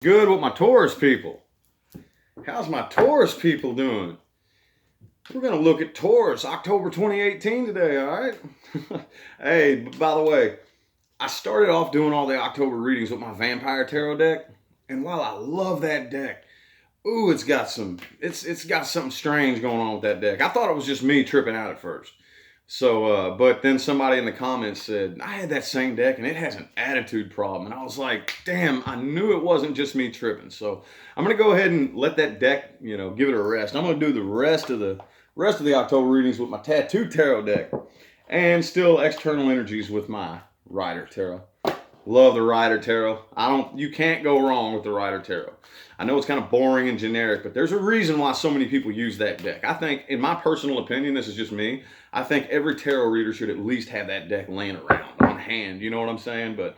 Good with my Taurus people. How's my Taurus people doing? We're going to look at Taurus, October 2018 today, all right? Hey, by the way, I started off doing all the October readings with my Vampire Tarot deck, and while I love that deck, ooh, it's got something strange going on with that deck. I thought it was just me tripping out at first. So, but then somebody in the comments said, I had that same deck and it has an attitude problem. And I was like, damn, I knew it wasn't just me tripping. So I'm going to go ahead and let that deck, give it a rest. I'm going to do the rest of the October readings with my Tattoo Tarot deck and still external energies with my Rider Tarot. Love the Rider Tarot. You can't go wrong with the Rider Tarot. I know it's kind of boring and generic, but there's a reason why so many people use that deck. I think, in my personal opinion, this is just me, I think every tarot reader should at least have that deck laying around on hand. You know what I'm saying? But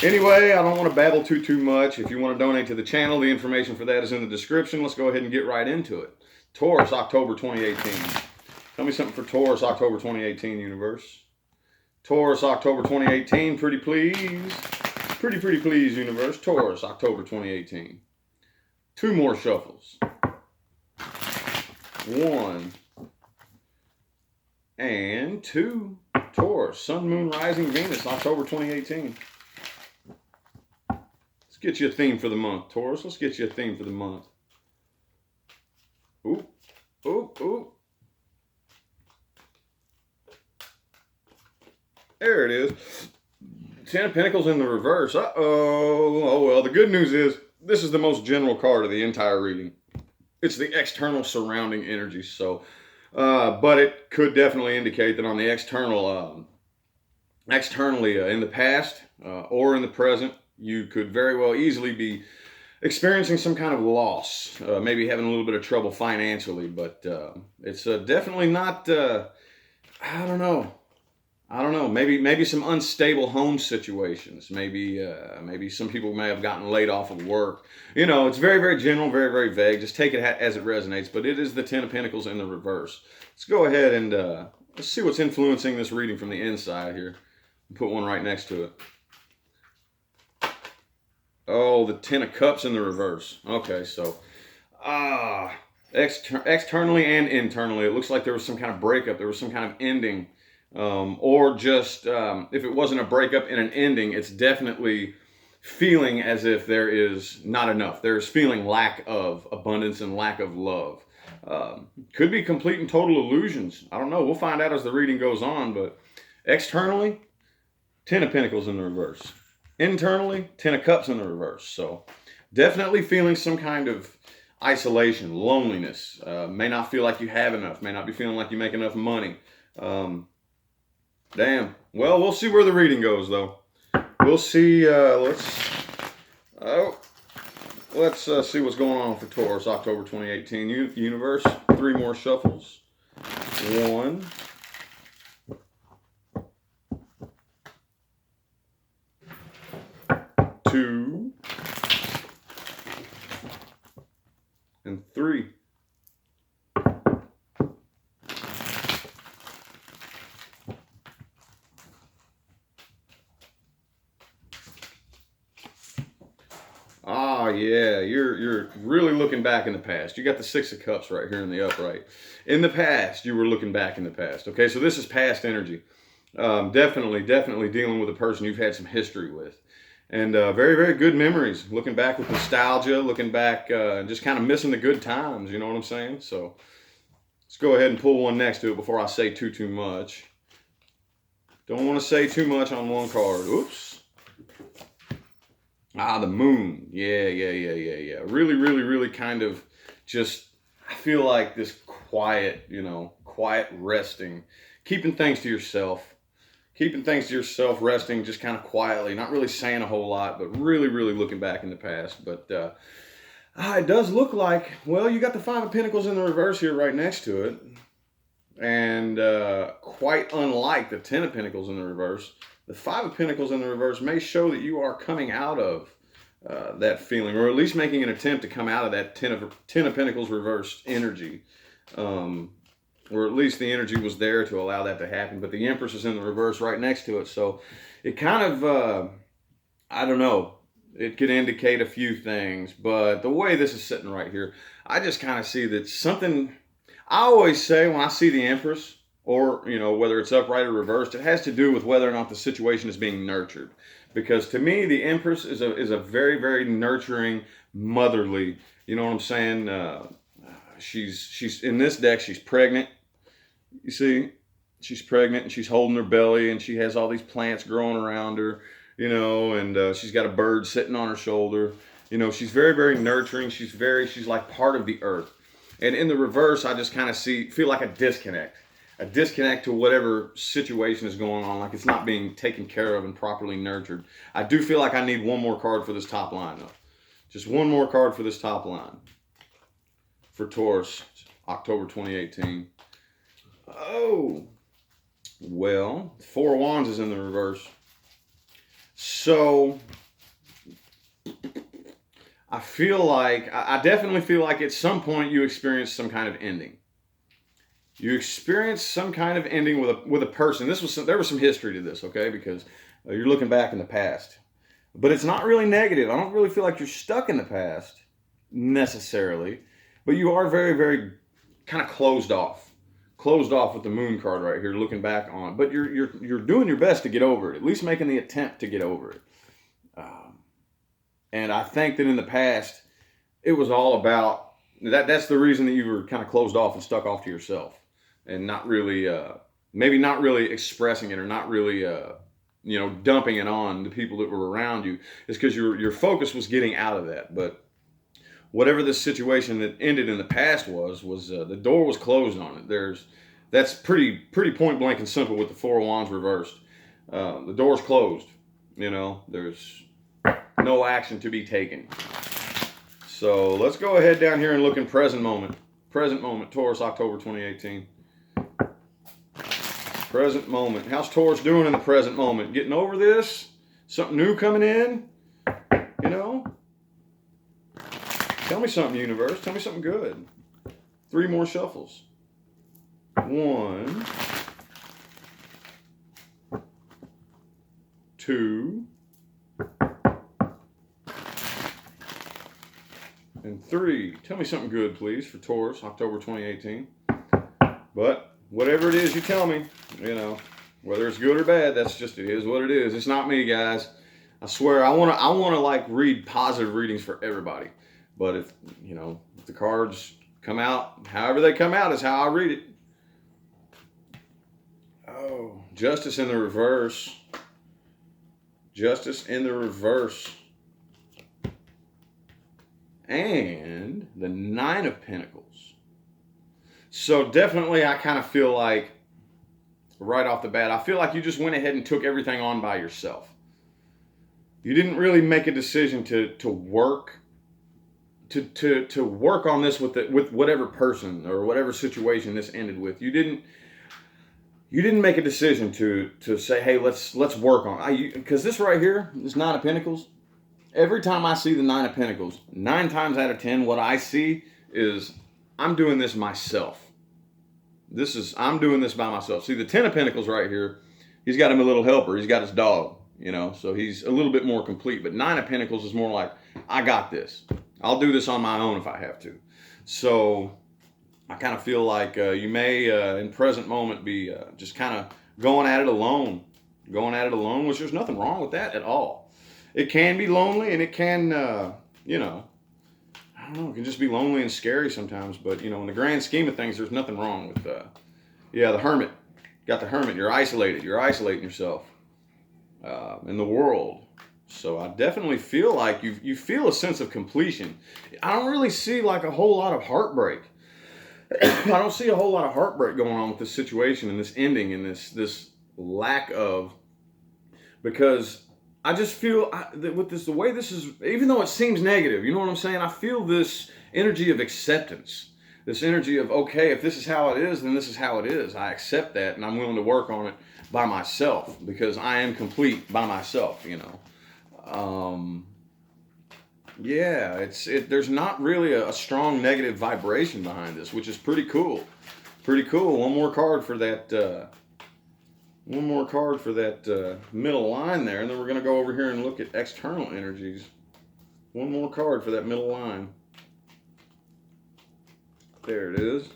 anyway, I don't want to babble too much. If you want to donate to the channel, the information for that is in the description. Let's go ahead and get right into it. Taurus, October 2018. Tell me something for Taurus, October 2018, universe. Taurus, October 2018, pretty please. Pretty please, universe. Taurus, October 2018. Two more shuffles. One and two. Taurus, Sun, Moon, Rising, Venus, October 2018. Let's get you a theme for the month, Taurus. Let's get you a theme for the month. Ooh, ooh, ooh. There it is. Ten of Pentacles in the reverse. Uh-oh. Oh, well, the good news is this is the most general card of the entire reading. It's the external surrounding energy. So, but it could definitely indicate that on the externally in the past or in the present, you could very well easily be experiencing some kind of loss, maybe having a little bit of trouble financially, but it's definitely not, I don't know. Maybe some unstable home situations. Maybe some people may have gotten laid off of work. It's very, very general, very, very vague. Just take it as it resonates. But it is the Ten of Pentacles in the reverse. Let's go ahead and let's see what's influencing this reading from the inside here. Put one right next to it. Oh, the Ten of Cups in the reverse. Okay, so externally and internally, it looks like there was some kind of breakup. There was some kind of ending. Or just if it wasn't a breakup and an ending, it's definitely feeling as if there is not enough. There's feeling lack of abundance and lack of love. Could be complete and total illusions. I don't know. We'll find out as the reading goes on. But externally, Ten of Pentacles in the reverse. Internally, Ten of Cups in the reverse. So definitely feeling some kind of isolation, loneliness. May not feel like you have enough. May not be feeling like you make enough money. Damn. Well, we'll see where the reading goes, though. We'll see. Let's see what's going on for Taurus, October 2018. Universe, three more shuffles. One. Two. And three. Ah, yeah, you're really looking back in the past. You got the Six of Cups right here in the upright. In the past, you were looking back in the past. Okay, so this is past energy. Definitely dealing with a person you've had some history with. And very, very good memories. Looking back with nostalgia, looking back, just kind of missing the good times, you know what I'm saying? So let's go ahead and pull one next to it before I say too much. Don't want to say too much on one card. Oops. Ah, the moon. Yeah. Really kind of just, I feel like this quiet, quiet resting, keeping things to yourself, resting just kind of quietly, not really saying a whole lot, but really looking back in the past. But it does look like, well, you got the Five of Pentacles in the reverse here right next to it. And quite unlike the Ten of Pentacles in the reverse, the Five of Pentacles in the reverse may show that you are coming out of that feeling, or at least making an attempt to come out of that Ten of Pentacles reversed energy. Or at least the energy was there to allow that to happen. But the Empress is in the reverse right next to it. So it kind of, I don't know, It could indicate a few things, but the way this is sitting right here, I just kind of see that something. I always say when I see the Empress, or whether it's upright or reversed, it has to do with whether or not the situation is being nurtured. Because to me, the Empress is a very, very nurturing, motherly. You know what I'm saying? She's in this deck. She's pregnant. You see, she's pregnant and she's holding her belly, and she has all these plants growing around her. And she's got a bird sitting on her shoulder. She's very, very nurturing. She's like part of the earth. And in the reverse, I just kind of feel like a disconnect to whatever situation is going on, like it's not being taken care of and properly nurtured. I do feel like I need one more card for this top line, though. Just one more card for this top line for Taurus, October 2018. Oh, well, Four of Wands is in the reverse. So I definitely feel like at some point you experience some kind of ending. You experience some kind of ending with a person. There was some history to this, okay? Because you're looking back in the past. But it's not really negative. I don't really feel like you're stuck in the past necessarily, but you are very, very kind of closed off with the Moon card right here, looking back on. But you're doing your best to get over it, at least making the attempt to get over it. And I think that in the past, it was all about that. That's the reason that you were kind of closed off and stuck off to yourself, and not really, maybe not really expressing it, or not really, dumping it on the people that were around you, is because your focus was getting out of that. But whatever the situation that ended in the past was the door was closed on it. That's pretty point blank and simple with the Four of Wands reversed. The door's closed. There's no action to be taken. So let's go ahead down here and look in present moment. Present moment, Taurus, October 2018. Present moment. How's Taurus doing in the present moment? Getting over this? Something new coming in? Tell me something, universe. Tell me something good. 3 more shuffles. 1, 2, and 3. Tell me something good, please, for Taurus, October 2018. But whatever it is, you tell me. Whether it's good or bad, it is what it is. It's not me, guys. I swear, I wanna like read positive readings for everybody. But if the cards come out, however they come out is how I read it. Oh, Justice in the reverse. Justice in the reverse. And the 9 of Pentacles. So definitely I kind of feel like, right off the bat, I feel like you just went ahead and took everything on by yourself. You didn't really make a decision to work to work on this with whatever person or whatever situation this ended with. You didn't make a decision to say, hey, let's work on it. Because this right here, this 9 of Pentacles, every time I see the 9 of Pentacles, 9 times out of 10, what I see is I'm doing this myself. I'm doing this by myself. See, the 10 of Pentacles right here, he's got him a little helper. He's got his dog, so he's a little bit more complete. But 9 of Pentacles is more like, I got this. I'll do this on my own if I have to. So I kind of feel like you may, in present moment, be just kind of going at it alone, which there's nothing wrong with that at all. It can be lonely, and it can, I don't know, it can just be lonely and scary sometimes. But, in the grand scheme of things, there's nothing wrong with, the Hermit. Got the Hermit. You're isolated. You're isolating yourself in the world. So I definitely feel like you feel a sense of completion. I don't really see like a whole lot of heartbreak. I don't see a whole lot of heartbreak going on with this situation and this ending and this lack of, because I just feel that with this, the way this is, even though it seems negative, you know what I'm saying? I feel this energy of acceptance, this energy of, okay, if this is how it is, then this is how it is. I accept that, and I'm willing to work on it by myself because I am complete by myself, there's not really a strong negative vibration behind this, which is pretty cool. One more card for that middle line there, and then we're going to go over here and look at external energies. One more card for that middle line. There it is.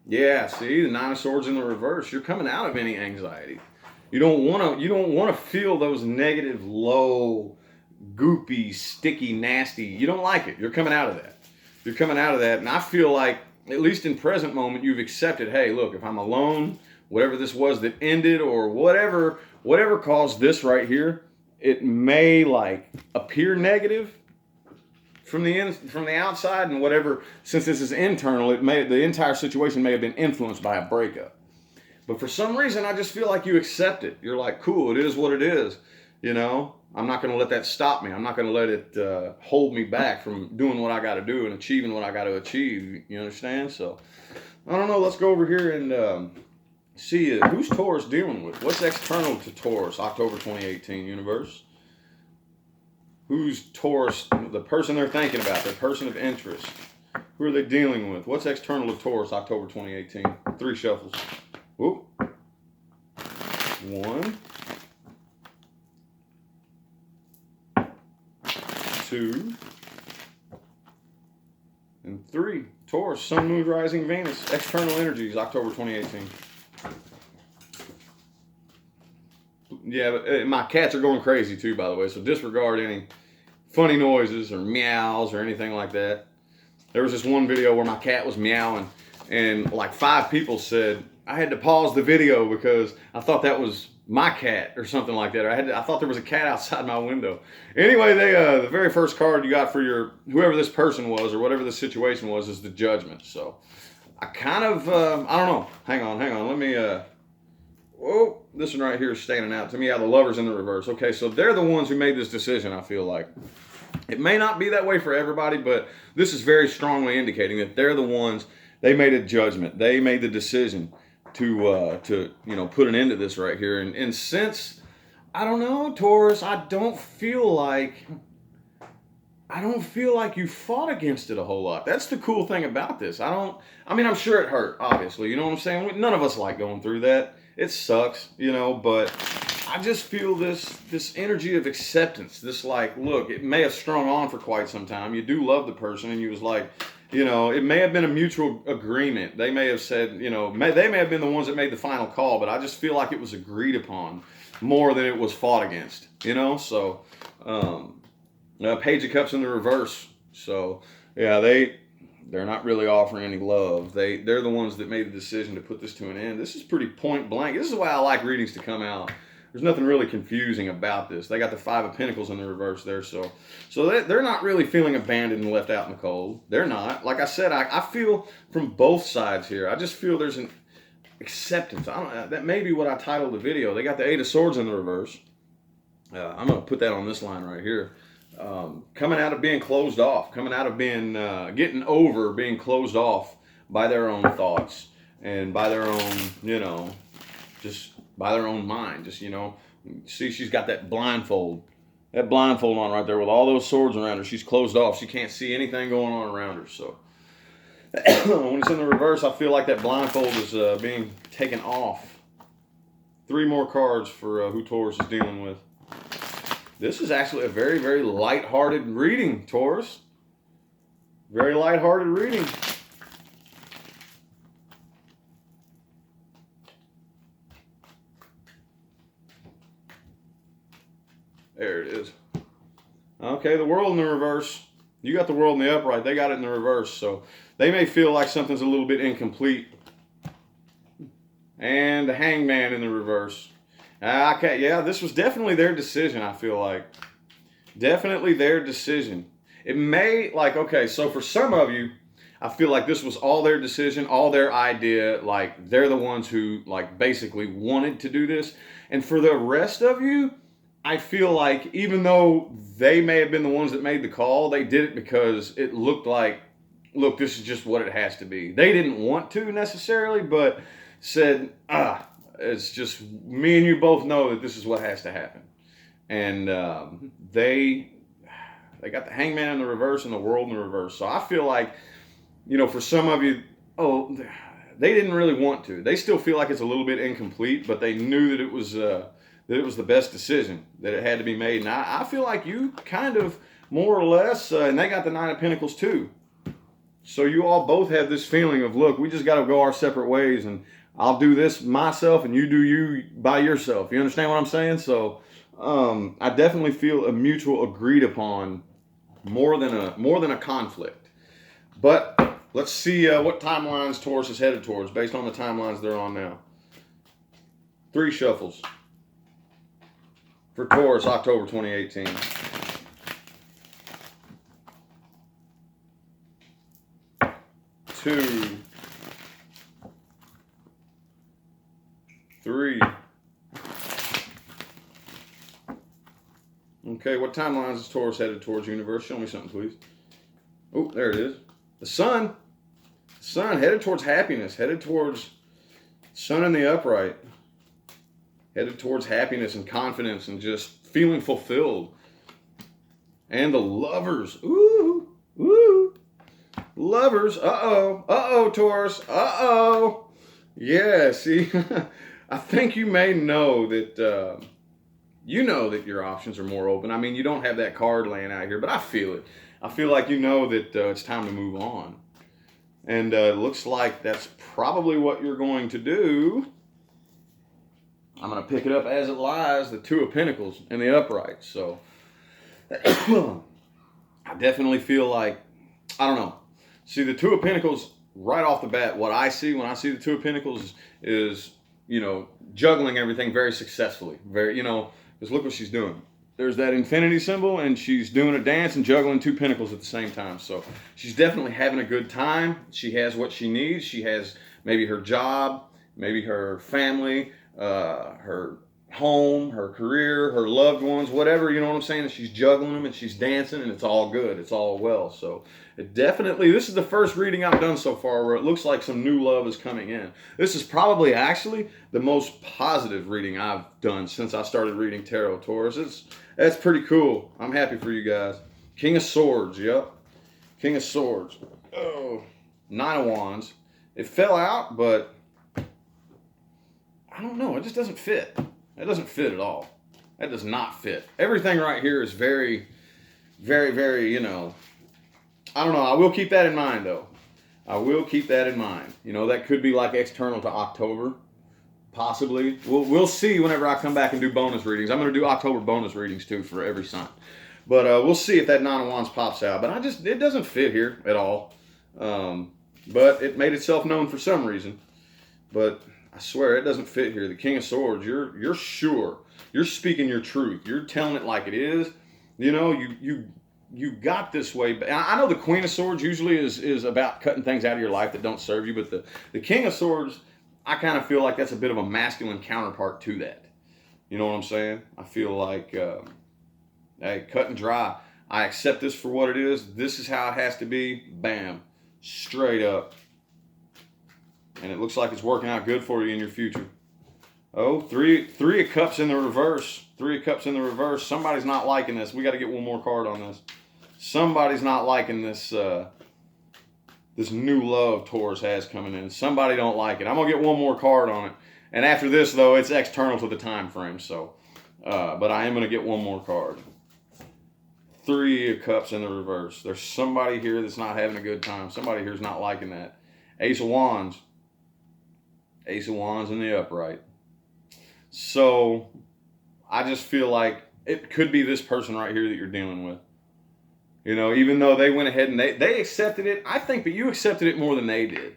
Yeah, see, the Nine of Swords in the reverse. You're coming out of any anxiety. You don't want to feel those negative, low, goopy, sticky, nasty. You don't like it. You're coming out of that. You're coming out of that. And I feel like, at least in present moment, you've accepted, hey, look, if I'm alone, whatever this was that ended or whatever caused this right here, it may like appear negative from the outside, and whatever, since this is internal, the entire situation may have been influenced by a breakup. But for some reason, I just feel like you accept it. You're like, cool, it is what it is. You know, I'm not going to let that stop me. I'm not going to let it hold me back from doing what I got to do and achieving what I got to achieve. You understand? So, I don't know. Let's go over here and see who's Taurus dealing with. What's external to Taurus, October 2018, universe? Who's Taurus, the person they're thinking about, their person of interest? Who are they dealing with? What's external to Taurus, October 2018? 3 shuffles. Whoop. 1, 2, and 3. Taurus, Sun, Moon, Rising, Venus. External energies, October 2018. Yeah, but my cats are going crazy too, by the way, so disregard any funny noises or meows or anything like that. There was this one video where my cat was meowing, and like 5 people said I had to pause the video because I thought that was my cat or something like that. Or I thought there was a cat outside my window. Anyway, the very first card you got for your whoever this person was or whatever the situation was is the Judgment. So I kind of I don't know. Hang on. Let me whoa, this one right here is standing out to me. Yeah, the Lovers in the reverse. Okay, so they're the ones who made this decision, I feel like. It may not be that way for everybody, but this is very strongly indicating that they're the ones, they made a judgment. They made the decision to put an end to this right here. And since, I don't know, Taurus, I don't feel like you fought against it a whole lot. That's the cool thing about this. I'm sure it hurt, obviously. You know what I'm saying? None of us like going through that. It sucks, but I just feel this energy of acceptance. This like, look, it may have strung on for quite some time. You do love the person, and you was like, it may have been a mutual agreement. They may have said, they may have been the ones that made the final call, but I just feel like it was agreed upon more than it was fought against, So, Page of Cups in the reverse. So, yeah, they're not really offering any love. They're the ones that made the decision to put this to an end. This is pretty point blank. This is why I like readings to come out. There's nothing really confusing about this. They got the 5 of Pentacles in the reverse there, so they're not really feeling abandoned and left out in the cold. They're not. Like I said, I feel from both sides here. I just feel there's an acceptance. That may be what I titled the video. They got the 8 of Swords in the reverse. I'm going to put that on this line right here. Coming out of being closed off, coming out of being getting over being closed off by their own thoughts and by their own, just by their own mind. Just, see, she's got that blindfold on right there with all those swords around her. She's closed off. She can't see anything going on around her. So when it's in the reverse, I feel like that blindfold is being taken off. 3 more cards for who Taurus is dealing with. This is actually a very, very light-hearted reading, Taurus. Very light-hearted reading. There it is. Okay, the World in the reverse. You got the World in the upright. They got it in the reverse. So they may feel like something's a little bit incomplete. And the Hangman in the reverse. Okay, yeah, this was definitely their decision, I feel like. Definitely their decision. It may, so for some of you, I feel like this was all their decision, all their idea. Like, they're the ones who, basically wanted to do this. And for the rest of you, I feel like even though they may have been the ones that made the call, they did it because it looked like, look, this is just what it has to be. They didn't want to necessarily, but said, it's just me and you both know that this is what has to happen. And they got the Hangman in the reverse and the World in the reverse. So I feel like, for some of you, they didn't really want to. They still feel like it's a little bit incomplete, but they knew that it was the best decision, that it had to be made. And I feel like you kind of more or less, and they got the Nine of Pentacles too. So you all both have this feeling of, look, we just got to go our separate ways, and I'll do this myself, and you do you by yourself. You understand what I'm saying? So I definitely feel a mutual agreed upon, more than a conflict. But let's see what timelines Taurus is headed towards based on the timelines they're on now. 3 shuffles for Taurus, October 2018. 2, 3. Okay, what timelines is Taurus headed towards, universe? Show me something, please. Oh, there it is. The sun. The sun headed towards happiness, headed towards sun in the upright. Headed towards happiness and confidence and just feeling fulfilled. And the lovers. Ooh, ooh. Lovers. Uh-oh. Uh-oh, Taurus. Uh-oh. Yeah, see, I think you may know that, you know that your options are more open. I mean, you don't have that card laying out here, but I feel it. I feel like you know that it's time to move on. And it looks like that's probably what you're going to do. I'm going to pick it up as it lies, the Two of Pentacles in the upright. So I definitely feel like, I don't know. See, the Two of Pentacles, right off the bat, what I see when I see the Two of Pentacles is, you know, juggling everything very successfully. Very, you know, because look what she's doing. There's that infinity symbol, and she's doing a dance and juggling 2 pentacles at the same time. So she's definitely having a good time. She has what she needs. She has maybe her job, maybe her family, her home, her career, her loved ones, whatever, you know what I'm saying? And she's juggling them and she's dancing, and it's all good. It's all well. So it definitely, this is the first reading I've done so far where it looks like some new love is coming in. This is probably actually the most positive reading I've done since I started reading Tarot, Taurus. That's pretty cool. I'm happy for you guys. King of Swords, yep. King of Swords. Oh, 9 of Wands. It fell out, but I don't know. It just doesn't fit. It doesn't fit at all. That does not fit. Everything right here is very, very, very, you know, I don't know. I will keep that in mind, though. I will keep that in mind. You know, that could be like external to October, possibly. We'll see whenever I come back and do bonus readings. I'm going to do October bonus readings, too, for every sign. But we'll see if that 9 of Wands pops out. But it doesn't fit here at all. But it made itself known for some reason. But I swear it doesn't fit here. The King of Swords, you're sure. You're speaking your truth. You're telling it like it is. You know, you got this way. But I know the Queen of Swords usually is about cutting things out of your life that don't serve you. But the King of Swords, I kind of feel like that's a bit of a masculine counterpart to that. You know what I'm saying? I feel like, hey, cut and dry. I accept this for what it is. This is how it has to be. Bam. Straight up. And it looks like it's working out good for you in your future. Oh, three of Cups in the reverse. 3 of Cups in the reverse. Somebody's not liking this. We got to get one more card on this. Somebody's not liking this this new love Taurus has coming in. Somebody don't like it. I'm going to get one more card on it. And after this, though, it's external to the time frame. So, but I am going to get one more card. 3 of Cups in the reverse. There's somebody here that's not having a good time. Somebody here is not liking that. Ace of Wands. Ace of Wands in the upright. So I just feel like it could be this person right here that you're dealing with. You know, even though they went ahead and they accepted it, I think that you accepted it more than they did.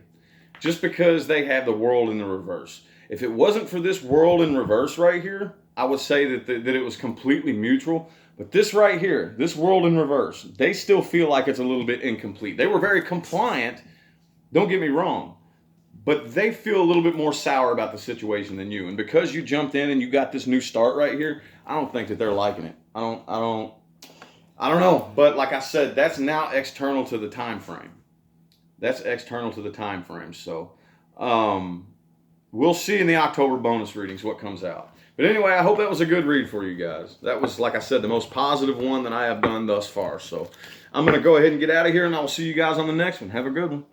Just because they have the World in the reverse. If it wasn't for this World in reverse right here, I would say that it was completely mutual. But this right here, this World in reverse, they still feel like it's a little bit incomplete. They were very compliant, don't get me wrong. But they feel a little bit more sour about the situation than you. And because you jumped in and you got this new start right here, I don't think that they're liking it. I don't know. But like I said, that's now external to the time frame. That's external to the time frame. So we'll see in the October bonus readings what comes out. But anyway, I hope that was a good read for you guys. That was, like I said, the most positive one that I have done thus far. So I'm going to go ahead and get out of here, and I will see you guys on the next one. Have a good one.